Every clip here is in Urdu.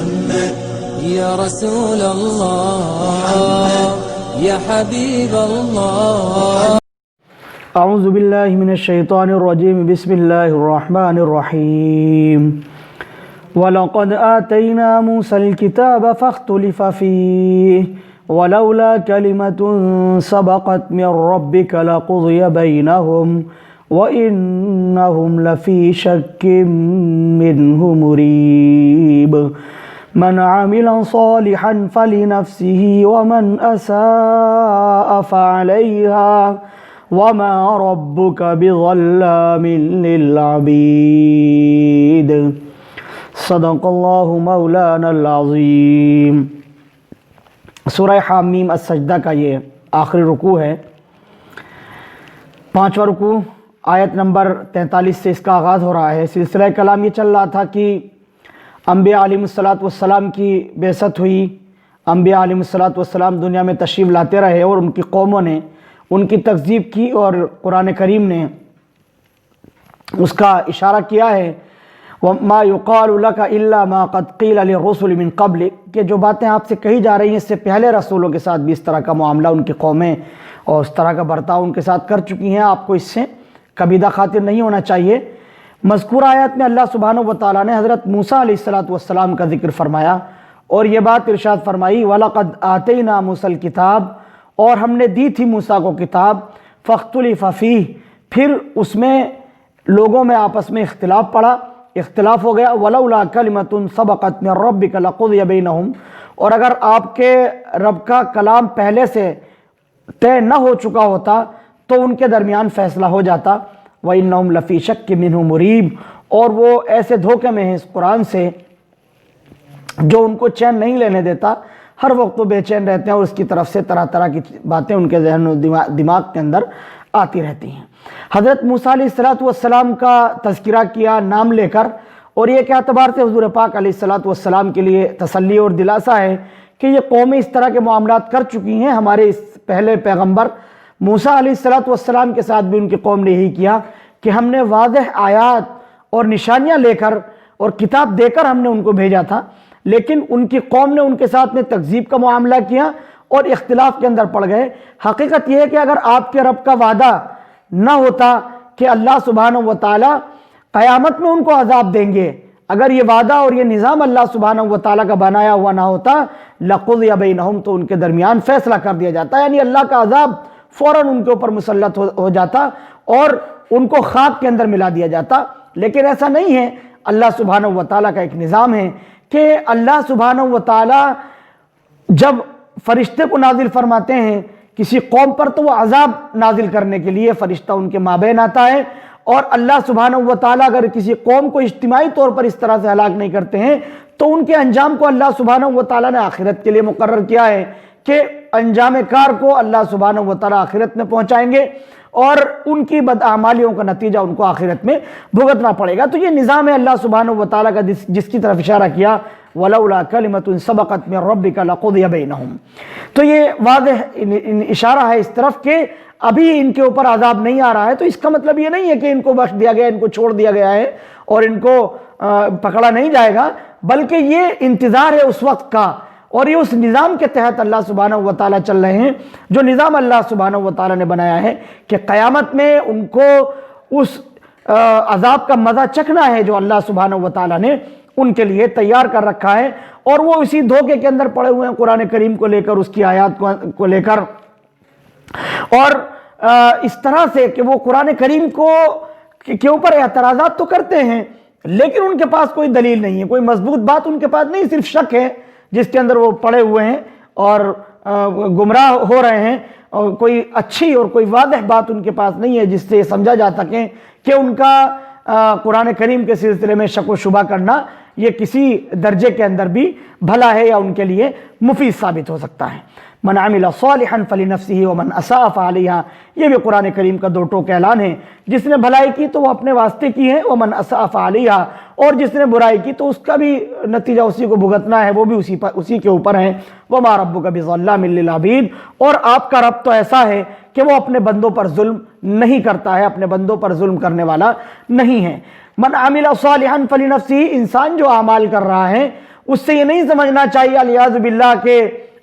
محمد يا رسول الله يا حبيب الله. اعوذ باللہ من الشیطان الرجیم. بسم اللہ الرحمن الرحیم. وَلَقَدْ آتَيْنَا مُوسَى الْكِتَابَ فَاخْتُلِفَ فِيهِ وَلَوْلَا كَلِمَةٌ سَبَقَتْ مِنْ رَبِّكَ لَقُضِيَ بَيْنَهُمْ وَإِنَّهُمْ لَفِي شَكٍّ مِّنْهُ مُرِيبٍ. مَنْ عَمِلَ صَالِحًا فَلِنَفْسِهِ وَمَنْ أَسَاءَ فَعَلَيْهَا وَمَا رَبُّكَ بِظَلَّامٍ لِّلْعَبِيدِ. صدق اللہ مولانا العظیم. سورہ حامیم السجدہ کا یہ آخری رکوع ہے، 5واں رکوع، آیت نمبر 43 سے اس کا آغاز ہو رہا ہے. سلسلہ کلام یہ چل رہا تھا کہ انبیاء علیہ السلام کی بعثت ہوئی، انبیاء علیہ السلام دنیا میں تشریف لاتے رہے اور ان کی قوموں نے ان کی تکذیب کی، اور قرآن کریم نے اس کا اشارہ کیا ہے وَمَا يُقَالُ لَكَ إِلَّا مَا قَدْ قِيلَ لِلرُّسُلِ مِن قَبْلِ، کہ جو باتیں آپ سے کہی جا رہی ہیں اس سے پہلے رسولوں کے ساتھ بھی اس طرح کا معاملہ ان کی قومیں اور اس طرح کا برتاؤ ان کے ساتھ کر چکی ہیں، آپ کو اس سے کبیدہ خاطر نہیں ہونا چاہیے. مذکورہ آیات میں اللہ سبحانہ و تعالیٰ نے حضرت موسیٰ علیہ السلام کا ذکر فرمایا اور یہ بات ارشاد فرمائی وَلَقَدْ آتَيْنَا مُوسَى الْكِتَابَ، اور ہم نے دی تھی موسیٰ کو کتاب، فَاخْتُلِفَ فِيهِ، پھر اس میں لوگوں میں آپس میں اختلاف ہو گیا. وَلَوْلَا كَلِمَةٌ سَبَقَتْ مِنْ رَبِّكَ لَقُضِيَ بَيْنَهُمْ، اور اگر آپ کے رب کا کلام پہلے سے طے نہ ہو چکا ہوتا تو ان کے درمیان فیصلہ ہو جاتا. وَإِنَّهُمْ لَفِي شَكٍّ مِّنْهُ مُرِيبٍ، اور وہ ایسے دھوکے میں ہیں اس قرآن سے جو ان کو چین نہیں لینے دیتا، ہر وقت وہ بے چین رہتے ہیں اور اس کی طرف سے طرح طرح کی باتیں ان کے ذہن و دماغ کے اندر آتی رہتی ہیں. حضرت موسیٰ علیہ السلام کا تذکرہ کیا نام لے کر، اور یہ کہ اعتبار سے حضور پاک علیہ السلام کے لیے تسلی اور دلاسا ہے کہ یہ قومیں اس طرح کے معاملات کر چکی ہیں. ہمارے اس پہلے پیغمبر موسیٰ علیہ السلام کے ساتھ بھی ان کی قوم نے یہی کیا کہ ہم نے واضح آیات اور نشانیاں لے کر اور کتاب دے کر ہم نے ان کو بھیجا تھا، لیکن ان کی قوم نے ان کے ساتھ میں تکذیب کا معاملہ کیا اور اختلاف کے اندر پڑ گئے. حقیقت یہ ہے کہ اگر آپ کے رب کا وعدہ نہ ہوتا کہ اللہ سبحانہ و تعالیٰ قیامت میں ان کو عذاب دیں گے، اگر یہ وعدہ اور یہ نظام اللہ سبحانہ و تعالیٰ کا بنایا ہوا نہ ہوتا لَقُضِيَ بَيْنَهُمْ، تو ان کے درمیان فیصلہ کر دیا جاتا، یعنی اللہ کا عذاب فوراً ان کے اوپر مسلط ہو جاتا اور ان کو خاک کے اندر ملا دیا جاتا. لیکن ایسا نہیں ہے. اللہ سبحانہ و تعالیٰ کا ایک نظام ہے کہ اللہ سبحانہ و تعالیٰ جب فرشتے کو نازل فرماتے ہیں کسی قوم پر تو وہ عذاب نازل کرنے کے لیے فرشتہ ان کے مابین آتا ہے، اور اللہ سبحانہ و تعالیٰ اگر کسی قوم کو اجتماعی طور پر اس طرح سے ہلاک نہیں کرتے ہیں تو ان کے انجام کو اللہ سبحانہ و تعالیٰ نے آخرت کے لیے مقرر کیا ہے کہ انجام کار کو اللہ سبحانہ و تعالیٰ آخرت میں پہنچائیں گے اور ان کی بدعمالیوں کا نتیجہ ان کو آخرت میں بھگتنا پڑے گا. تو یہ نظام ہے اللہ سبحانہ و تعالیٰ کا جس کی طرف اشارہ کیا وَلَوْلَا كَلِمَةٌ سَبَقَتْ مِنْ رَبِّكَ لَقُضِيَ بَيْنَهُمْ. تو یہ واضح اشارہ ہے اس طرف کہ ابھی ان کے اوپر عذاب نہیں آ رہا ہے. تو اس کا مطلب یہ نہیں ہے کہ ان کو بخش دیا گیا، ان کو چھوڑ دیا گیا ہے اور ان کو پکڑا نہیں جائے گا، بلکہ یہ انتظار ہے اس وقت کا، اور یہ اس نظام کے تحت اللہ سبحانہ و تعالیٰ چل رہے ہیں جو نظام اللہ سبحانہ و تعالیٰ نے بنایا ہے کہ قیامت میں ان کو اس عذاب کا مزہ چکھنا ہے جو اللہ سبحانہ و تعالیٰ نے ان کے لیے تیار کر رکھا ہے. اور وہ اسی دھوکے کے اندر پڑے ہوئے ہیں قرآن کریم کو لے کر، اس کی آیات کو لے کر، اور اس طرح سے کہ وہ قرآن کریم کے اوپر اعتراضات تو کرتے ہیں لیکن ان کے پاس کوئی دلیل نہیں ہے، کوئی مضبوط بات ان کے پاس نہیں، صرف شک ہے جس کے اندر وہ پڑے ہوئے ہیں اور گمراہ ہو رہے ہیں، اور کوئی اچھی اور کوئی واضح بات ان کے پاس نہیں ہے جس سے یہ سمجھا جا سکے کہ ان کا قرآن کریم کے سلسلے میں شک و شبہ کرنا یہ کسی درجے کے اندر بھی بھلا ہے یا ان کے لیے مفید ثابت ہو سکتا ہے. من عمل صالحا فلنفسه ومن اساء فعليها، یہ بھی قرآن کریم کا دو ٹوک اعلان ہے. جس نے بھلائی کی تو وہ اپنے واسطے کی ہے، ومن اساء فعليها، اور جس نے برائی کی تو اس کا بھی نتیجہ اسی کو بھگتنا ہے، وہ بھی اسی کے اوپر ہے. وما ربک بظلام للعبید، اور آپ کا رب تو ایسا ہے کہ وہ اپنے بندوں پر ظلم نہیں کرتا ہے، اپنے بندوں پر ظلم کرنے والا نہیں ہے. من عمل صالحا فلنفسه، انسان جو اعمال کر رہا ہے اس سے یہ نہیں سمجھنا چاہیے الیاذ باللہ کہ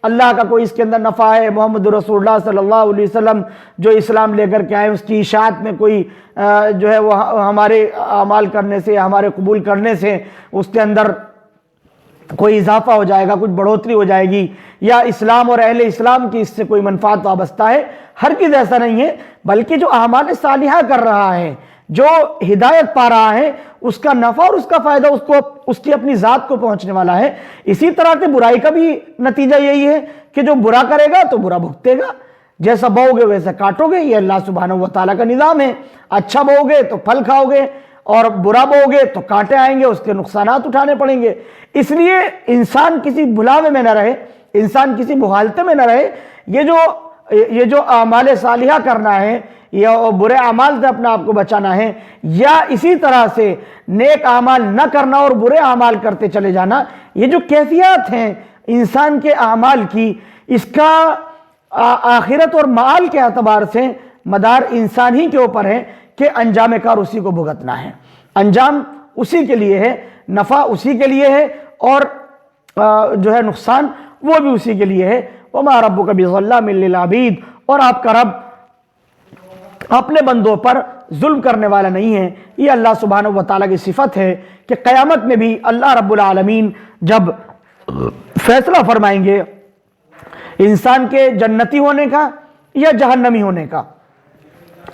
اللہ کا کوئی اس کے اندر نفع ہے، محمد رسول اللہ صلی اللہ علیہ وسلم جو اسلام لے کر کے آئے اس کی اشاعت میں کوئی جو ہے وہ ہمارے اعمال کرنے سے، ہمارے قبول کرنے سے اس کے اندر کوئی اضافہ ہو جائے گا، کچھ بڑھوتری ہو جائے گی، یا اسلام اور اہل اسلام کی اس سے کوئی منفعت وابستہ ہے، ہرگز ایسا نہیں ہے۔ بلکہ جو اعمال صالحہ کر رہا ہے، جو ہدایت پا رہا ہے، اس کا نفع اور اس کا فائدہ اس کی اپنی ذات کو پہنچنے والا ہے۔ اسی طرح سے برائی کا بھی نتیجہ یہی ہے کہ جو برا کرے گا تو برا بھگتے گا، جیسا بو گے ویسا کاٹو گے، یہ اللہ سبحانہ و تعالیٰ کا نظام ہے۔ اچھا بو گے تو پھل کھاؤ گے، اور برا بو گے تو کانٹے آئیں گے، اس کے نقصانات اٹھانے پڑیں گے۔ اس لیے انسان کسی بھلاوے میں نہ رہے، انسان کسی مغالطے میں نہ رہے۔ یہ جو اعمال صالحہ کرنا ہے یا برے اعمال سے اپنے آپ کو بچانا ہے، یا اسی طرح سے نیک اعمال نہ کرنا اور برے اعمال کرتے چلے جانا، یہ جو کیفیات ہیں انسان کے اعمال کی، اس کا آخرت اور معال کے اعتبار سے مدار انسان ہی کے اوپر ہے کہ انجام کار اسی کو بھگتنا ہے، انجام اسی کے لیے ہے، نفع اسی کے لیے ہے، اور جو ہے نقصان وہ بھی اسی کے لیے ہے۔ وَمَا رَبُّكَ بِظَلَّامٍ لِّلْعَبِيدِ، اور آپ کا رب اپنے بندوں پر ظلم کرنے والا نہیں ہے۔ یہ اللہ سبحانہ و تعالیٰ کی صفت ہے کہ قیامت میں بھی اللہ رب العالمین جب فیصلہ فرمائیں گے انسان کے جنتی ہونے کا یا جہنمی ہونے کا،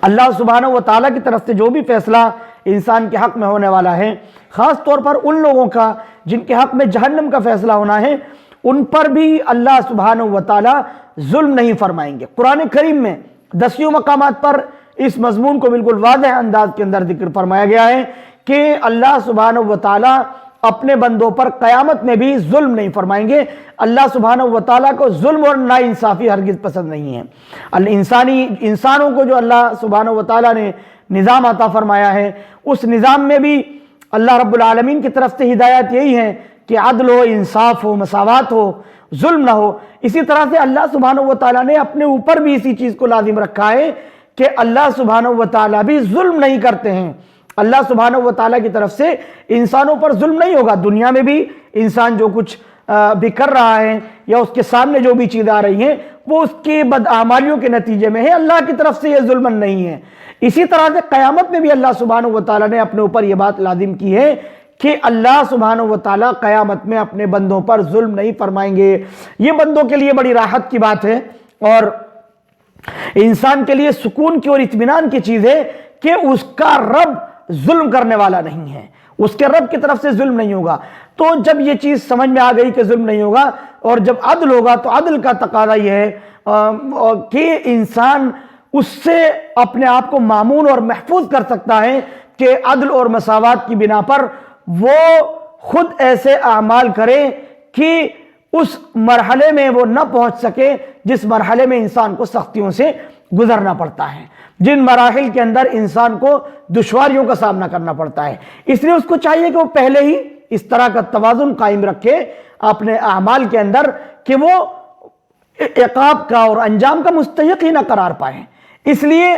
اللہ سبحانہ و تعالیٰ کی طرف سے جو بھی فیصلہ انسان کے حق میں ہونے والا ہے، خاص طور پر ان لوگوں کا جن کے حق میں جہنم کا فیصلہ ہونا ہے، ان پر بھی اللہ سبحانہ و تعالیٰ ظلم نہیں فرمائیں گے۔ قرآن کریم میں 10 مقامات پر اس مضمون کو بالکل واضح انداز کے اندر ذکر فرمایا گیا ہے کہ اللہ سبحانہ و تعالیٰ اپنے بندوں پر قیامت میں بھی ظلم نہیں فرمائیں گے۔ اللہ سبحانہ و تعالیٰ کو ظلم اور ناانصافی ہرگز پسند نہیں ہے۔ انسانوں کو جو اللہ سبحانہ و تعالیٰ نے نظام عطا فرمایا ہے، اس نظام میں بھی اللہ رب العالمین کی طرف سے ہدایت یہی ہے کہ عدل ہو، انصاف ہو، مساوات ہو، ظلم نہ ہو۔ اسی طرح سے اللہ سبحانہ و تعالیٰ نے اپنے اوپر بھی اسی چیز کو لازم رکھا ہے کہ اللہ سبحانہ و تعالیٰ بھی ظلم نہیں کرتے ہیں۔ اللہ سبحانہ و تعالیٰ کی طرف سے انسانوں پر ظلم نہیں ہوگا۔ دنیا میں بھی انسان جو کچھ بھی کر رہا ہے یا اس کے سامنے جو بھی چیزیں آ رہی ہیں وہ اس کی بدعمالیوں کے نتیجے میں ہے، اللہ کی طرف سے یہ ظلم نہیں ہے۔ اسی طرح سے قیامت میں بھی اللہ سبحانہ و تعالیٰ نے اپنے اوپر یہ بات لازم کی ہے کہ اللہ سبحانہ و تعالیٰ قیامت میں اپنے بندوں پر ظلم نہیں فرمائیں گے۔ یہ بندوں کے لیے بڑی راحت کی بات ہے اور انسان کے لیے سکون کی اور اطمینان کی چیز ہے کہ اس کا رب ظلم کرنے والا نہیں ہے، اس کے رب کی طرف سے ظلم نہیں ہوگا۔ تو جب یہ چیز سمجھ میں آ گئی کہ ظلم نہیں ہوگا، اور جب عدل ہوگا تو عدل کا تقاضا یہ ہے کہ انسان اس سے اپنے آپ کو مامون اور محفوظ کر سکتا ہے کہ عدل اور مساوات کی بنا پر وہ خود ایسے اعمال کرے کہ اس مرحلے میں وہ نہ پہنچ سکے جس مرحلے میں انسان کو سختیوں سے گزرنا پڑتا ہے، جن مراحل کے اندر انسان کو دشواریوں کا سامنا کرنا پڑتا ہے۔ اس لیے اس کو چاہیے کہ وہ پہلے ہی اس طرح کا توازن قائم رکھے اپنے اعمال کے اندر کہ وہ عقاب کا اور انجام کا مستحق ہی نہ قرار پائیں۔ اس لیے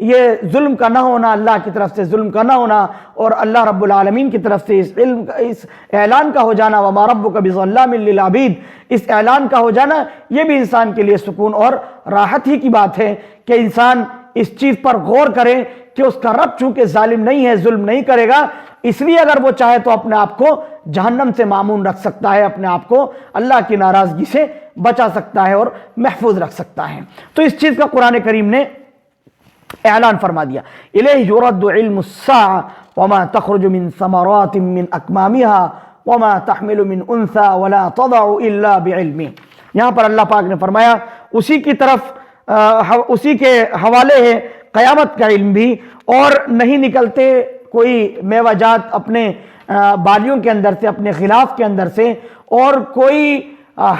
یہ ظلم کا نہ ہونا، اللہ کی طرف سے ظلم کا نہ ہونا، اور اللہ رب العالمین کی طرف سے اس اعلان کا ہو جانا وَمَا رَبُّكَ بِظَلَّامٍ لِّلْعَبِيدِ، اس اعلان کا ہو جانا، یہ بھی انسان کے لیے سکون اور راحت ہی کی بات ہے کہ انسان اس چیز پر غور کرے کہ اس کا رب چونکہ ظالم نہیں ہے، ظلم نہیں کرے گا، اس لیے اگر وہ چاہے تو اپنے آپ کو جہنم سے مامون رکھ سکتا ہے، اپنے آپ کو اللہ کی ناراضگی سے بچا سکتا ہے اور محفوظ رکھ سکتا ہے۔ تو اس چیز کا قرآن کریم نے اعلان فرما دیا۔ الیہ یرد علم الساعہ وما تخرج من ثمرات من اکمامها وما تحمل من انثى ولا تضع الا بعلمہ۔ یہاں پر اللہ پاک نے فرمایا اسی کی طرف اسی کے حوالے ہے قیامت کا علم بھی، اور نہیں نکلتے کوئی میوہ جات اپنے بالیوں کے اندر سے، اپنے غلاف کے اندر سے، اور کوئی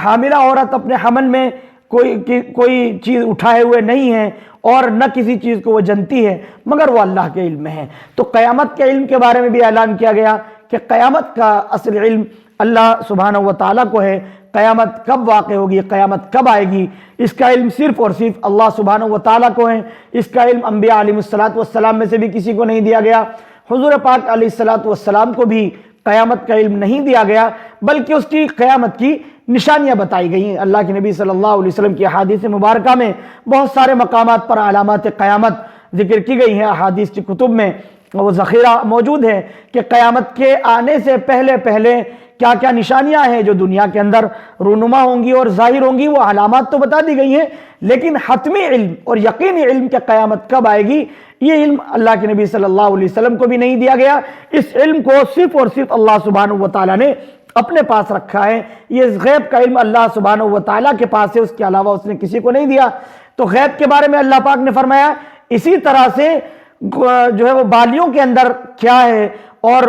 حاملہ عورت اپنے حمل میں کوئی چیز اٹھائے ہوئے نہیں ہے، اور نہ کسی چیز کو وہ جنتی ہے مگر وہ اللہ کے علم میں ہے۔ تو قیامت کے علم کے بارے میں بھی اعلان کیا گیا کہ قیامت کا اصل علم اللہ سبحانہ و تعالیٰ کو ہے۔ قیامت کب واقع ہوگی، قیامت کب آئے گی، اس کا علم صرف اور صرف اللہ سبحانہ و تعالیٰ کو ہے۔ اس کا علم انبیاء علیہ الصلوۃ والسلام میں سے بھی کسی کو نہیں دیا گیا۔ حضور پاک علیہ الصلوۃ والسلام کو بھی قیامت کا علم نہیں دیا گیا، بلکہ اس کی قیامت کی نشانیاں بتائی گئی ہیں۔ اللہ کے نبی صلی اللہ علیہ وسلم کی احادیث مبارکہ میں بہت سارے مقامات پر علامات قیامت ذکر کی گئی ہیں۔ احادیث کی کتب میں وہ ذخیرہ موجود ہے کہ قیامت کے آنے سے پہلے پہلے کیا کیا نشانیاں ہیں جو دنیا کے اندر رونما ہوں گی اور ظاہر ہوں گی، وہ علامات تو بتا دی گئی ہیں، لیکن حتمی علم اور یقینی علم کہ قیامت کب آئے گی، یہ علم اللہ کے نبی صلی اللہ علیہ وسلم کو بھی نہیں دیا گیا۔ اس علم کو صرف اور صرف اللہ سبحانہ و تعالیٰ نے اپنے پاس رکھا ہے۔ یہ غیب کا علم اللہ سبحانہ و تعالیٰ کے پاس ہے، اس کے علاوہ اس نے کسی کو نہیں دیا۔ تو غیب کے بارے میں اللہ پاک نے فرمایا، اسی طرح سے جو ہے وہ بالیوں کے اندر کیا ہے اور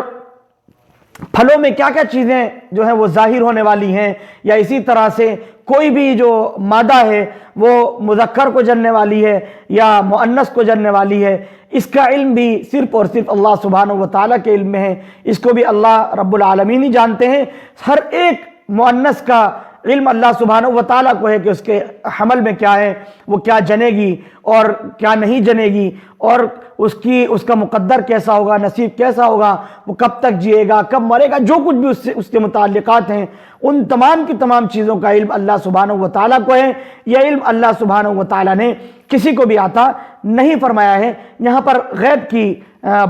پھلوں میں کیا کیا چیزیں جو ہیں وہ ظاہر ہونے والی ہیں، یا اسی طرح سے کوئی بھی جو مادہ ہے وہ مذکر کو جننے والی ہے یا مؤنث کو جننے والی ہے، اس کا علم بھی صرف اور صرف اللہ سبحانہ و تعالیٰ کے علم میں ہے۔ اس کو بھی اللہ رب العالمین ہی جانتے ہیں۔ ہر ایک مؤنث کا علم اللہ سبحانہ و تعالیٰ کو ہے کہ اس کے حمل میں کیا ہے، وہ کیا جنے گی اور کیا نہیں جنے گی، اور اس کا مقدر کیسا ہوگا، نصیب کیسا ہوگا، وہ کب تک جیے گا، کب مرے گا، جو کچھ بھی اس کے متعلقات ہیں، ان تمام کی تمام چیزوں کا علم اللہ سبحانہ و تعالیٰ کو ہے۔ یہ علم اللہ سبحانہ و تعالیٰ نے کسی کو بھی عطا نہیں فرمایا ہے۔ یہاں پر غیب کی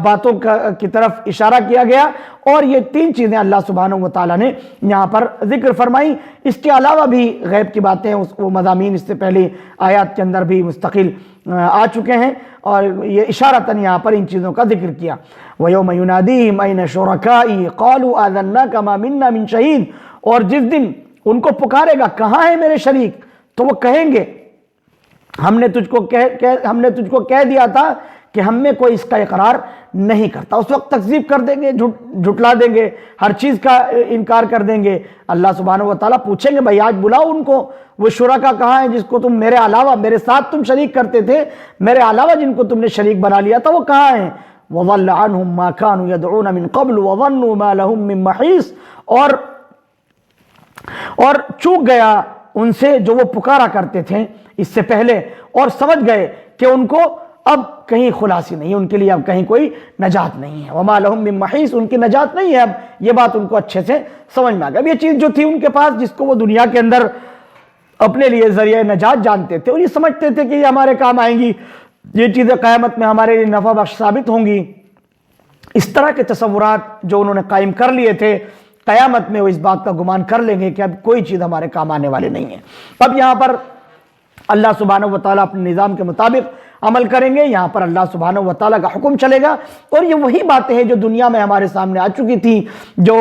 باتوں کی طرف اشارہ کیا گیا، اور یہ تین چیزیں اللہ سبحانہ و تعالیٰ نے یہاں پر ذکر فرمائی۔ اس کے علاوہ بھی غیب کی باتیں، وہ مضامین اس سے پہلے آیات کے اندر بھی مستقل آ چکے ہیں، اور یہ اشارتاً یہاں پر ان چیزوں کا ذکر کیا۔ وَيَوْمَ يُنَادِيهِمْ أَيْنَ شُرَكَائِي قَالُوا آذَنَّاكَ مَا مِنَّا مِن شَهِيدٍ، اور جس دن ان کو پکارے گا کہاں ہے میرے شریک، تو وہ کہیں گے ہم نے تجھ کو کہہ دیا تھا کہ ہم میں کوئی اس کا اقرار نہیں کرتا۔ اس وقت تکذیب کر دیں گے، جھٹلا دیں گے، ہر چیز کا انکار کر دیں گے۔ اللہ سبحانہ و تعالیٰ پوچھیں گے بھائی آج بلاؤ ان کو، وہ شرکا کہاں ہیں جس کو تم میرے علاوہ، میرے ساتھ تم شریک کرتے تھے، میرے علاوہ جن کو تم نے شریک بنا لیا تھا، وہ کہاں ہیں؟ وَضَلَّ عَنْهُمْ مَا كَانُوا يَدْعُونَ مِن قَبْلُ وَظَنُّوا مَا لَهُم مِّن مَّحِيصٍ، اور چوک گیا ان سے جو وہ پکارا کرتے تھے اس سے پہلے، اور سمجھ گئے کہ ان کو اب کہیں خلاصی نہیں ہے، ان کے لیے اب کہیں کوئی نجات نہیں ہے۔ وَمَا لَهُم مِّن مَّحِيصٍ، ان کی نجات نہیں ہے۔ اب یہ بات ان کو اچھے سے سمجھ میں آ گئی۔ اب یہ چیز جو تھی ان کے پاس، جس کو وہ دنیا کے اندر اپنے لیے ذریعہ نجات جانتے تھے، اور یہ سمجھتے تھے کہ یہ ہمارے کام آئیں گی، یہ چیزیں قیامت میں ہمارے لیے نفع بخش ثابت ہوں گی، اس طرح کے تصورات جو انہوں نے قائم کر لیے تھے، قیامت میں وہ اس بات کا گمان کر لیں گے کہ اب کوئی چیز ہمارے کام آنے والے نہیں ہے۔ اب یہاں پر اللہ سبحانہ و تعالیٰ اپنے نظام کے مطابق عمل کریں گے، یہاں پر اللہ سبحانہ و تعالیٰ کا حکم چلے گا، اور یہ وہی باتیں ہیں جو دنیا میں ہمارے سامنے آ چکی تھی، جو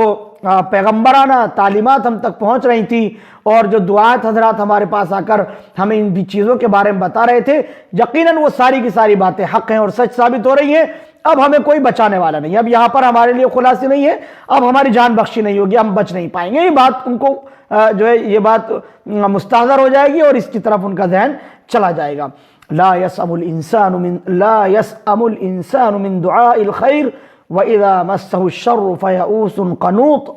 پیغمبرانہ تعلیمات ہم تک پہنچ رہی تھی، اور جو دعات حضرات ہمارے پاس آ کر ہمیں ان بھی چیزوں کے بارے میں بتا رہے تھے، یقیناً وہ ساری کی ساری باتیں حق ہیں اور سچ ثابت ہو رہی ہیں۔ اب ہمیں کوئی بچانے والا نہیں ہے، اب یہاں پر ہمارے لیے خلاصی نہیں ہے، اب ہماری جان بخشی نہیں ہوگی، ہم بچ نہیں پائیں گے۔ یہ بات ان کو جو ہے یہ بات مستحضر ہو جائے گی، اور اس کی طرف ان کا ذہن چلا جائے گا۔ لا يسأم الإنسان من دعاء الخير وإذا مسه الشر فيئوس قنوط،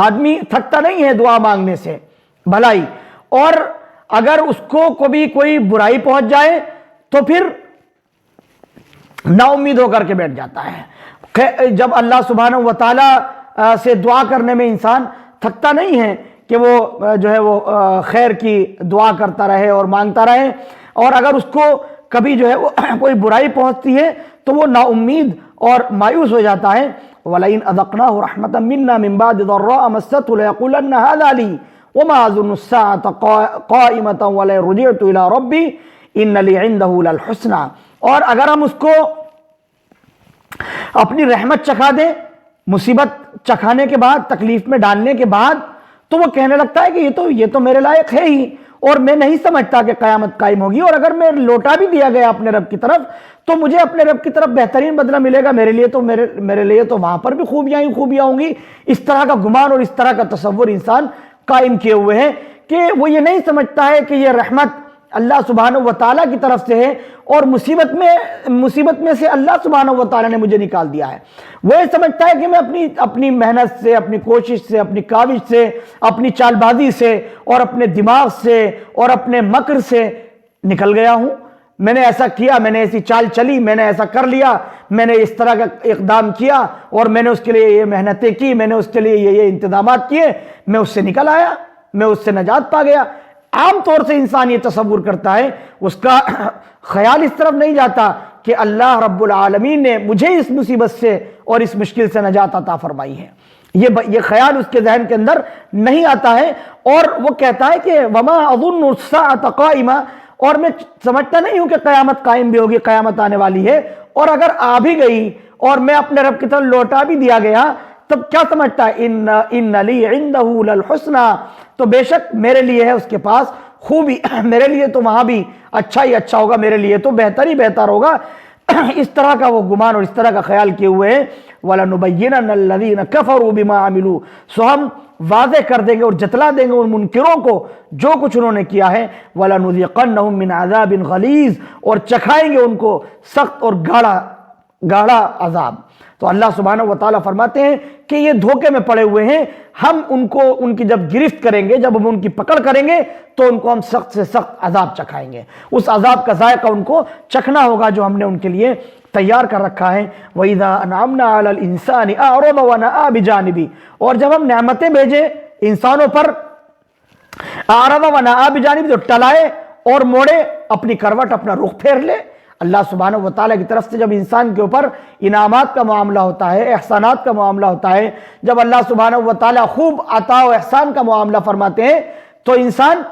آدمی تھکتا نہیں ہے دعا مانگنے سے، بھلائی، اور اگر اس کو کبھی کوئی برائی پہنچ جائے تو پھر نا امید ہو کر کے بیٹھ جاتا ہے۔ جب اللہ سبحانہ و تعالیٰ سے دعا کرنے میں انسان تھکتا نہیں ہے کہ وہ جو ہے وہ خیر کی دعا کرتا رہے اور مانگتا رہے، اور اگر اس کو کبھی جو ہے وہ کوئی برائی پہنچتی ہے تو وہ نا امید اور مایوس ہو جاتا ہے۔ وَلَئِنْ أَذَقْنَاهُ رَحْمَةً مِنَّا مِن بَعْدِ ضَرَّاءَ مَسَّتْهُ لَيَقُولَنَّ هَذَا لِي وَمَا أَظُنُّ السَّاعَةَ قَائِمَةً وَلَئِن رُجِعْتُ إِلَىٰ رَبِّي إِنَّ لِي عِندَهُ لَلْحُسْنَىٰ، اور اگر ہم اس کو اپنی رحمت چکھا دیں، مصیبت چکھانے کے بعد، تکلیف میں ڈالنے کے بعد، تو وہ کہنے لگتا ہے کہ یہ تو میرے لائق ہے ہی، اور میں نہیں سمجھتا کہ قیامت قائم ہوگی، اور اگر میں لوٹا بھی دیا گیا اپنے رب کی طرف تو مجھے اپنے رب کی طرف بہترین بدلہ ملے گا، میرے لیے تو وہاں پر بھی خوبیاں ہی خوبیاں ہوں گی۔ اس طرح کا گمان اور اس طرح کا تصور انسان قائم کیے ہوئے ہیں کہ وہ یہ نہیں سمجھتا ہے کہ یہ رحمت اللہ سبحانہ و تعالیٰ کی طرف سے ہے، اور مصیبت میں سے اللہ سبحانہ و تعالیٰ نے مجھے نکال دیا ہے۔ وہ یہ سمجھتا ہے کہ میں اپنی محنت سے، اپنی کوشش سے، اپنی کاوش سے، اپنی چال بازی سے، اور اپنے دماغ سے اور اپنے مکر سے نکل گیا ہوں، میں نے ایسا کیا، میں نے ایسی چال چلی، میں نے ایسا کر لیا، میں نے اس طرح کا اقدام کیا اور میں نے اس کے لیے یہ محنتیں کی، میں نے اس کے لیے یہ انتظامات کیے، میں اس سے نکل آیا، میں اس سے نجات پا گیا۔ عام طور سے انسان یہ تصور کرتا ہے، اس کا خیال اس طرف نہیں جاتا کہ اللہ رب العالمین نے مجھے اس مصیبت سے اور اس مشکل سے نجات عطا فرمائی ہے، یہ خیال اس کے ذہن کے اندر نہیں آتا ہے، اور وہ کہتا ہے کہ وما اظن الساعۃ قائمہ، اور میں سمجھتا نہیں ہوں کہ قیامت قائم بھی ہوگی، قیامت آنے والی ہے، اور اگر آ بھی گئی اور میں اپنے رب کی طرف لوٹا بھی دیا گیا، تب کیا سمجھتا ہے ان لی عندہ للحسنی، تو بے شک میرے لیے ہے اس کے پاس خوبی، میرے لیے تو وہاں بھی اچھا ہی اچھا ہوگا، میرے لیے تو بہتر ہی بہتر ہوگا۔ اس طرح کا وہ گمان اور اس طرح کا خیال کیے ہوئے ہیں۔ وَلَنُبَيِّنَنَّ الَّذِينَ كَفَرُوا بِمَا عَمِلُوا، سو ہم واضح کر دیں گے اور جتلا دیں گے ان منکروں کو جو کچھ انہوں نے کیا ہے۔ وَلَنُذِيقَنَّهُم مِّنْ عَذَابٍ غَلِيظٍ، اور چکھائیں گے ان کو سخت اور گاڑھا عذاب۔ تو اللہ سبحانہ و تعالیٰ فرماتے ہیں کہ یہ دھوکے میں پڑے ہوئے ہیں، ہم ان کی جب گرفت کریں گے، جب ہم ان کی پکڑ کریں گے تو ان کو ہم سخت سے سخت عذاب چکھائیں گے، اس عذاب کا ذائقہ ان کو چکھنا ہوگا جو ہم نے ان کے لیے تیار کر رکھا ہے۔ وَإِذَا أَنْعَمْنَا عَلَى الْإِنسَانِ أَعْرَضَ وَنَأَىٰ بِجَانِبِهِ، اور جب ہم نعمتیں بھیجیں انسانوں پر، أَعْرَضَ وَنَأَىٰ بِجَانِبِهِ، تو ٹلائے اور موڑے، اپنی کروٹ اپنا رخ پھیر لے۔ اللہ سبحانہ و تعالیٰ کی طرف سے جب انسان کے اوپر انعامات کا معاملہ ہوتا ہے، احسانات کا معاملہ ہوتا ہے، جب اللہ سبحانہ و تعالیٰ خوب عطا و احسان کا معاملہ فرماتے ہیں تو انسان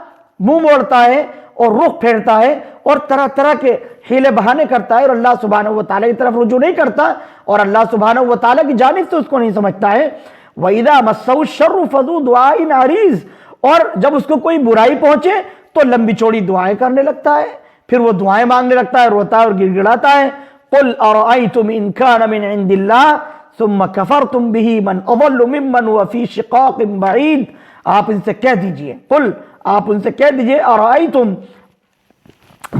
منہ موڑتا ہے اور رخ پھیرتا ہے اور طرح طرح کے حیلے بہانے کرتا ہے اور اللہ سبحانہ و تعالیٰ کی طرف رجوع نہیں کرتا اور اللہ سبحانہ و تعالیٰ کی جانب سے اس کو نہیں سمجھتا ہے۔ وَإِذَا مَسَّهُ الشَّرُّ فَذُو دُعَاءٍ عَرِيضٍ، اور جب اس کو کوئی برائی پہنچے تو لمبی چوڑی دعائیں کرنے لگتا ہے، پھر وہ دعائیں مانگنے لگتا ہے، روتا ہے اور گڑ گڑاتا ہے۔ قُلْ أَرَأَيْتُمْ إِنْ كَانَ مِنْ عِنْدِ اللَّهِ ثُمَّ كَفَرْتُمْ بِهِ مَنْ أَضَلُّ مِمَّنْ هُوَ فِي شِقَاقٍ بَعِيدٍ، آپ ان سے کہہ دیجئے، قُلْ، آپ ان سے کہہ دیجئے، أَرَأَيْتُمْ،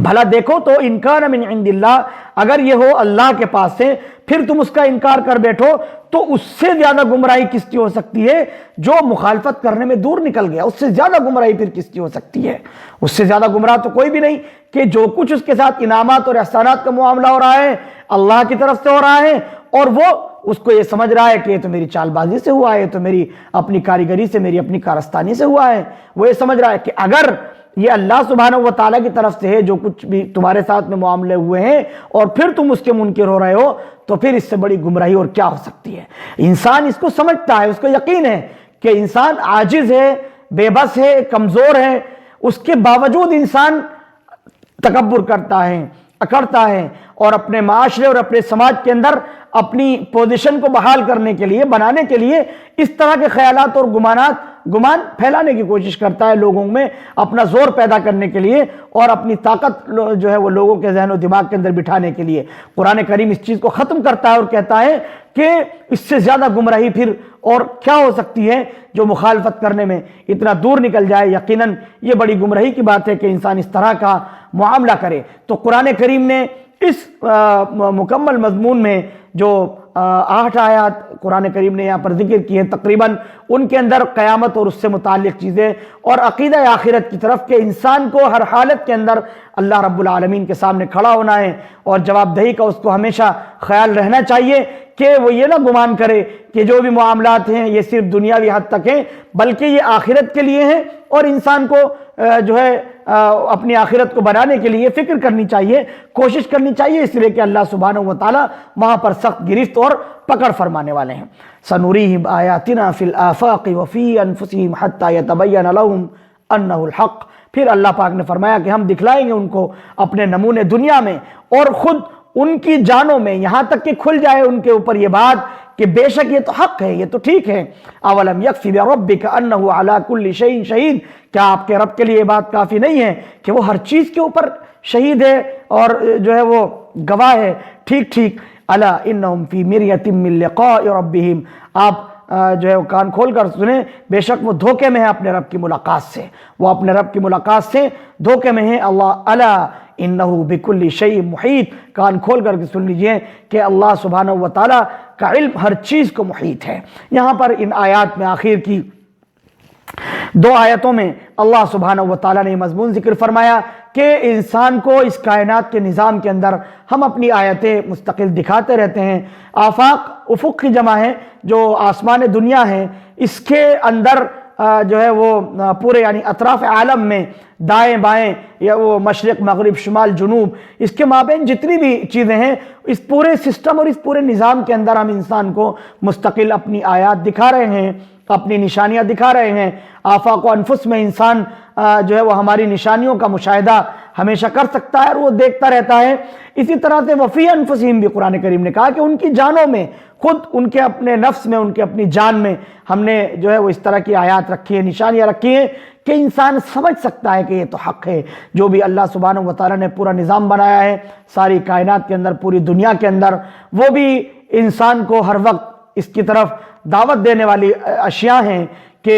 بھلا دیکھو تو، ان کان من عند اللہ، اگر یہ ہو اللہ کے پاس سے، پھر تم اس کا انکار کر بیٹھو تو اس سے زیادہ گمراہی کس کی ہو سکتی ہے؟ جو مخالفت کرنے میں دور نکل گیا، اس سے زیادہ گمراہی پھر کس کی ہو سکتی ہے؟ اس سے زیادہ گمراہ تو کوئی بھی نہیں کہ جو کچھ اس کے ساتھ انعامات اور احسانات کا معاملہ ہو رہا ہے اللہ کی طرف سے ہو رہا ہے، اور وہ اس کو یہ سمجھ رہا ہے کہ یہ تو میری چال بازی سے ہوا ہے، یہ تو میری اپنی کاریگری سے، میری اپنی کارستانی سے ہوا ہے۔ وہ یہ سمجھ رہا ہے کہ اگر یہ اللہ سبحانہ و تعالیٰ کی طرف سے ہے جو کچھ بھی تمہارے ساتھ میں معاملے ہوئے ہیں، اور پھر تم اس کے منکر ہو رہے ہو، تو پھر اس سے بڑی گمراہی اور کیا ہو سکتی ہے؟ انسان اس کو سمجھتا ہے، اس کو یقین ہے کہ انسان عاجز ہے، بے بس ہے، کمزور ہے، اس کے باوجود انسان تکبر کرتا ہے، اکڑتا ہے، اور اپنے معاشرے اور اپنے سماج کے اندر اپنی پوزیشن کو بحال کرنے کے لیے، بنانے کے لیے اس طرح کے خیالات اور گمان پھیلانے کی کوشش کرتا ہے، لوگوں میں اپنا زور پیدا کرنے کے لیے اور اپنی طاقت جو ہے وہ لوگوں کے ذہن و دماغ کے اندر بٹھانے کے لیے۔ قرآن کریم اس چیز کو ختم کرتا ہے اور کہتا ہے کہ اس سے زیادہ گمراہی پھر اور کیا ہو سکتی ہے؟ جو مخالفت کرنے میں اتنا دور نکل جائے، یقیناً یہ بڑی گمراہی کی بات ہے کہ انسان اس طرح کا معاملہ کرے۔ تو قرآن کریم نے اس مکمل مضمون میں جو 8 آیات قرآن کریم نے یہاں پر ذکر کی ہیں، تقریباً ان کے اندر قیامت اور اس سے متعلق چیزیں اور عقیدہ آخرت کی طرف کہ انسان کو ہر حالت کے اندر اللہ رب العالمین کے سامنے کھڑا ہونا ہے اور جواب دہی کا اس کو ہمیشہ خیال رہنا چاہیے کہ وہ یہ نہ گمان کرے کہ جو بھی معاملات ہیں یہ صرف دنیاوی حد تک ہیں، بلکہ یہ آخرت کے لیے ہیں، اور انسان کو جو ہے اپنی آخرت کو بنانے کے لیے فکر کرنی چاہیے، کوشش کرنی چاہیے، اس لیے کہ اللہ سبحانہ و تعالیٰ وہاں پر سخت گرفت اور پکڑ فرمانے والے ہیں۔ سَنُرِيهِمْ آيَاتِنَا فِي الْآفَاقِ وَفِي أَنفُسِهِمْ حَتَّى يَتَبَيَّنَ لَهُمْ أَنَّهُ الْحَقُّ، پھر اللہ پاک نے فرمایا کہ ہم دکھلائیں گے ان کو اپنے نمونے دنیا میں اور خود ان کی جانوں میں، یہاں تک کہ کھل جائے ان کے اوپر یہ بات کہ بے شک یہ تو حق ہے، یہ تو ٹھیک ہے۔ اولم یکفی بربک انہ علی کل شیء شہید، کیا آپ کے رب کے لیے یہ بات کافی نہیں ہے کہ وہ ہر چیز کے اوپر شہید ہے اور جو ہے وہ گواہ ہے؟ ٹھیک ٹھیک، الا انہم فی مریۃ من لقاء ربہم، آپ جو ہے وہ کان کھول کر سنیں، بے شک وہ دھوکے میں ہے اپنے رب کی ملاقات سے، وہ اپنے رب کی ملاقات سے دھوکے میں ہے۔ اللہ الا انہ بکل شیء محیط، کان کھول کر کے سن لیجئے کہ اللہ سبحانہ و تعالیٰ کا علم ہر چیز کو محیط ہے۔ یہاں پر ان آیات میں آخر کی 2 آیتوں میں اللہ سبحانہ و تعالیٰ نے مضمون ذکر فرمایا کہ انسان کو اس کائنات کے نظام کے اندر ہم اپنی آیتیں مستقل دکھاتے رہتے ہیں۔ آفاق افق کی جمع ہے، جو آسمان دنیا ہے، اس کے اندر جو ہے وہ پورے یعنی اطراف عالم میں دائیں بائیں یا وہ مشرق مغرب شمال جنوب، اس کے مابین جتنی بھی چیزیں ہیں، اس پورے سسٹم اور اس پورے نظام کے اندر ہم انسان کو مستقل اپنی آیات دکھا رہے ہیں، اپنی نشانیاں دکھا رہے ہیں۔ آفاق و انفس میں انسان جو ہے وہ ہماری نشانیوں کا مشاہدہ ہمیشہ کر سکتا ہے اور وہ دیکھتا رہتا ہے۔ اسی طرح سے وفی انفسہم بھی قرآن کریم نے کہا کہ ان کی جانوں میں، خود ان کے اپنے نفس میں، ان کے اپنی جان میں ہم نے جو ہے وہ اس طرح کی آیات رکھی ہیں، نشانیاں رکھی ہیں کہ انسان سمجھ سکتا ہے کہ یہ تو حق ہے۔ جو بھی اللہ سبحانہ وتعالیٰ نے پورا نظام بنایا ہے ساری کائنات کے اندر، پوری دنیا کے اندر، وہ بھی انسان کو ہر وقت اس کی طرف دعوت دینے والی اشیاء ہیں کہ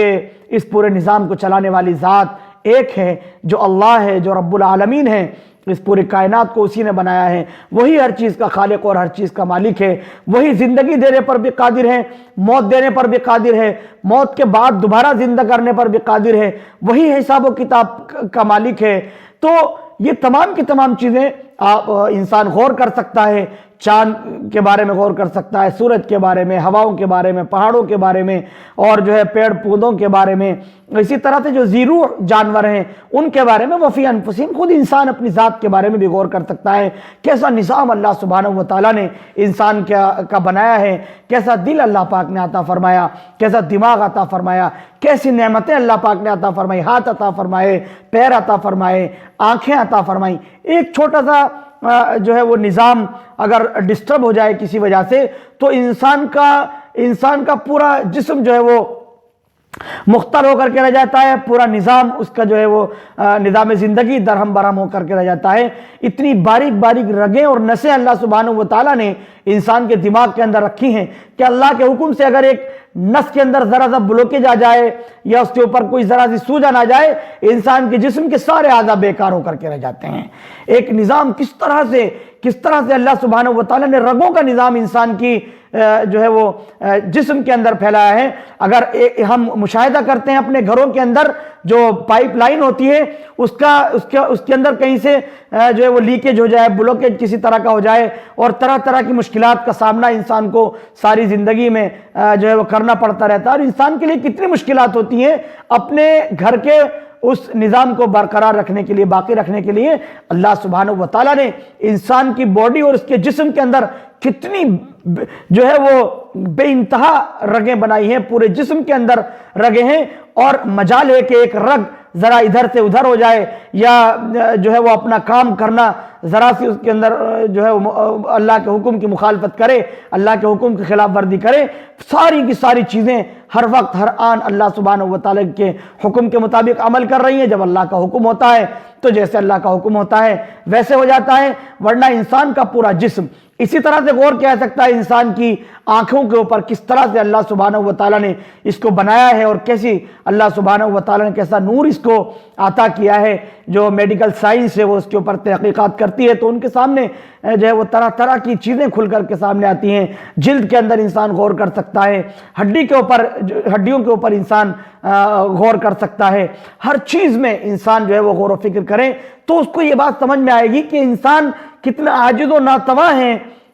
اس پورے نظام کو چلانے والی ذات ایک ہے، جو اللہ ہے، جو رب العالمین ہے۔ اس پوری کائنات کو اسی نے بنایا ہے، وہی ہر چیز کا خالق اور ہر چیز کا مالک ہے، وہی زندگی دینے پر بھی قادر ہے، موت دینے پر بھی قادر ہے، موت کے بعد دوبارہ زندہ کرنے پر بھی قادر ہے، وہی حساب و کتاب کا مالک ہے۔ تو یہ تمام کی تمام چیزیں آپ انسان غور کر سکتا ہے، چاند کے بارے میں غور کر سکتا ہے، سورج کے بارے میں، ہواؤں کے بارے میں، پہاڑوں کے بارے میں، اور جو ہے پیڑ پودوں کے بارے میں، اسی طرح سے جو زیروح جانور ہیں ان کے بارے میں، وفی انفسہم، خود انسان اپنی ذات کے بارے میں بھی غور کر سکتا ہے۔ کیسا نظام اللہ سبحانہ وتعالیٰ نے انسان کا بنایا ہے، کیسا دل اللہ پاک نے عطا فرمایا، کیسا دماغ عطا فرمایا، کیسی نعمتیں اللہ پاک نے عطا فرمائی، ہاتھ عطا فرمائے، پیر عطا فرمائے، آنکھیں عطا فرمائی۔ ایک چھوٹا سا جو ہے وہ نظام اگر ڈسٹرب ہو جائے کسی وجہ سے تو انسان کا پورا جسم جو ہے وہ مختل ہو کر کے رہ جاتا ہے، پورا نظام اس کا جو ہے وہ نظام زندگی درہم برہم ہو کر کے رہ جاتا ہے۔ اتنی باریک باریک رگیں اور نسیں اللہ سبحانہ وتعالیٰ نے انسان کے دماغ کے اندر رکھی ہیں کہ اللہ کے حکم سے اگر ایک نس کے اندر ذرا سا بلوکیج آ جائے یا اس کے اوپر کوئی ذرا سی سوجن آ جائے، انسان کے جسم کے سارے اعضاء بیکار ہو کر کے رہ جاتے ہیں۔ ایک نظام کس طرح سے اللہ سبحانہ وتعالیٰ نے رگوں کا نظام انسان کی جو ہے وہ جسم کے اندر پھیلایا ہے۔ اگر ہم مشاہدہ کرتے ہیں اپنے گھروں کے اندر جو پائپ لائن ہوتی ہے اس کے اندر کہیں سے جو ہے وہ لیکیج ہو جائے، بلوکیج کسی طرح کا ہو جائے، اور طرح طرح کی مشکلات کا سامنا انسان کو ساری زندگی میں جو ہے وہ کرنا پڑتا رہتا ہے۔ اور انسان کے لیے کتنی مشکلات ہوتی ہیں اپنے گھر کے اس نظام کو برقرار رکھنے کے لیے، باقی رکھنے کے لیے۔ اللہ سبحانہ وتعالیٰ نے انسان کی باڈی اور اس کے جسم کے اندر کتنی جو ہے وہ بے انتہا رگیں بنائی ہیں، پورے جسم کے اندر رگیں ہیں، اور مجال ہے کہ ایک رگ ذرا ادھر سے ادھر ہو جائے یا جو ہے وہ اپنا کام کرنا ذرا سی اس کے اندر جو ہے اللہ کے حکم کی مخالفت کرے، اللہ کے حکم کی خلاف ورزی کرے، ساری کی ساری چیزیں ہر وقت ہر آن اللہ سبحانہ وتعالیٰ کے حکم کے مطابق عمل کر رہی ہیں۔ جب اللہ کا حکم ہوتا ہے تو جیسے اللہ کا حکم ہوتا ہے ویسے ہو جاتا ہے، ورنہ انسان کا پورا جسم اسی طرح سے غور کیا سکتا ہے انسان کی آنکھوں کے اوپر کس طرح سے اللہ سبحانہ وتعالیٰ نے اس کو بنایا ہے، اور کیسی اللہ سبحانہ وتعالیٰ نے کیسا نور اس کو عطا کیا ہے۔ جو میڈیکل سائنس ہے وہ اس کے اوپر تحقیقات کرتی ہے تو ان کے سامنے جو ہے وہ طرح طرح کی چیزیں کھل کر کے سامنے آتی ہیں۔ جلد کے اندر انسان غور کر سکتا ہے، ہڈیوں کے اوپر انسان غور کر سکتا ہے۔ ہر چیز میں انسان جو ہے وہ غور و فکر کرے تو اس کو یہ بات سمجھ میں آئے گی کہ انسان کتنا عاجز و ناتواں ہے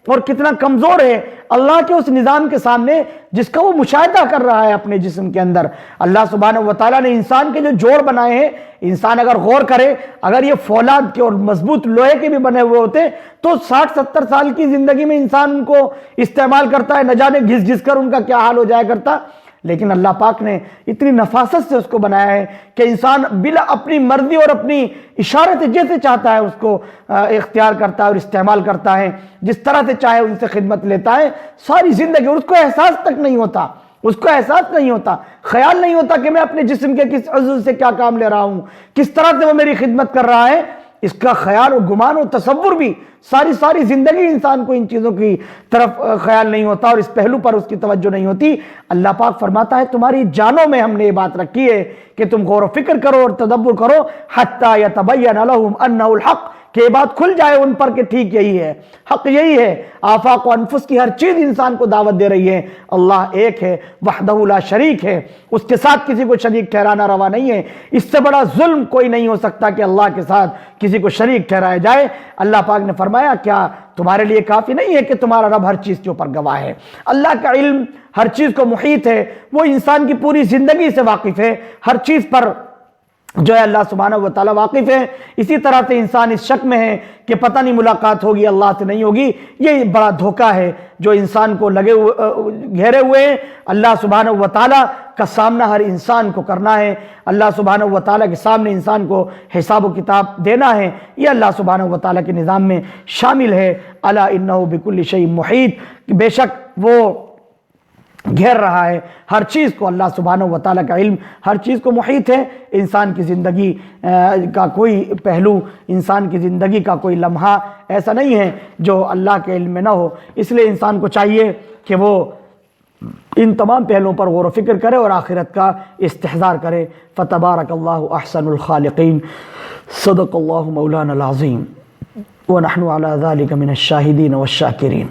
اور کتنا کمزور ہے اللہ کے اس نظام کے سامنے جس کا وہ مشاہدہ کر رہا ہے اپنے جسم کے اندر۔ اللہ سبحانہ وتعالیٰ نے انسان کے جو جوڑ بنائے ہیں، انسان اگر غور کرے، اگر یہ فولاد کے اور مضبوط لوہے کے بھی بنے ہوئے ہوتے تو 60-70 سال کی زندگی میں انسان کو استعمال کرتا ہے، نہ جانے گھس گھس کر ان کا کیا حال ہو جایا کرتا۔ لیکن اللہ پاک نے اتنی نفاست سے اس کو بنایا ہے کہ انسان بلا اپنی مرضی اور اپنی اشارت جیسے چاہتا ہے اس کو اختیار کرتا ہے اور استعمال کرتا ہے، جس طرح سے چاہے ان سے خدمت لیتا ہے ساری زندگی، اور اس کو احساس تک نہیں ہوتا، اس کو احساس نہیں ہوتا، خیال نہیں ہوتا کہ میں اپنے جسم کے کس عضو سے کیا کام لے رہا ہوں، کس طرح سے وہ میری خدمت کر رہا ہے۔ اس کا خیال و گمان و تصور بھی ساری زندگی انسان کو ان چیزوں کی طرف خیال نہیں ہوتا اور اس پہلو پر اس کی توجہ نہیں ہوتی۔ اللہ پاک فرماتا ہے تمہاری جانوں میں ہم نے یہ بات رکھی ہے کہ تم غور و فکر کرو اور تدبر کرو، حتی یتبین لہم انہ الحق، کہ یہ بات کھل جائے ان پر کہ ٹھیک یہی ہے، حق یہی ہے۔ آفاق و انفس کی ہر چیز انسان کو دعوت دے رہی ہے، اللہ ایک ہے، وحدہ لا شریک ہے، اس کے ساتھ کسی کو شریک ٹھہرانا روا نہیں ہے۔ اس سے بڑا ظلم کوئی نہیں ہو سکتا کہ اللہ کے ساتھ کسی کو شریک ٹھہرایا جائے۔ اللہ پاک نے فرمایا کیا تمہارے لیے کافی نہیں ہے کہ تمہارا رب ہر چیز کے اوپر گواہ ہے؟ اللہ کا علم ہر چیز کو محیط ہے، وہ انسان کی پوری زندگی سے واقف ہے، ہر چیز پر جو ہے اللہ سبحانہ و تعالیٰ واقف ہے۔ اسی طرح سے انسان اس شک میں ہے کہ پتہ نہیں ملاقات ہوگی اللہ سے نہیں ہوگی، یہ بڑا دھوکہ ہے جو انسان کو گھیرے ہوئے ہیں۔ اللہ سبحانہ و تعالیٰ کا سامنا ہر انسان کو کرنا ہے، اللہ سبحانہ و تعالیٰ کے سامنے انسان کو حساب و کتاب دینا ہے، یہ اللہ سبحانہ و تعالیٰ کے نظام میں شامل ہے۔ الا انہ بکل شیء محیط، بے شک وہ گھیر رہا ہے ہر چیز کو، اللہ سبحانہ و تعالیٰ کا علم ہر چیز کو محیط ہے۔ انسان کی زندگی کا کوئی پہلو، انسان کی زندگی کا کوئی لمحہ ایسا نہیں ہے جو اللہ کے علم میں نہ ہو، اس لیے انسان کو چاہیے کہ وہ ان تمام پہلوؤں پر غور و فکر کرے اور آخرت کا استحضار کرے۔ فتبارک اللہ احسن الخالقین، صدق اللہ مولانا العظیم ونحن علی ذلک من الشاہدین والشاکرین۔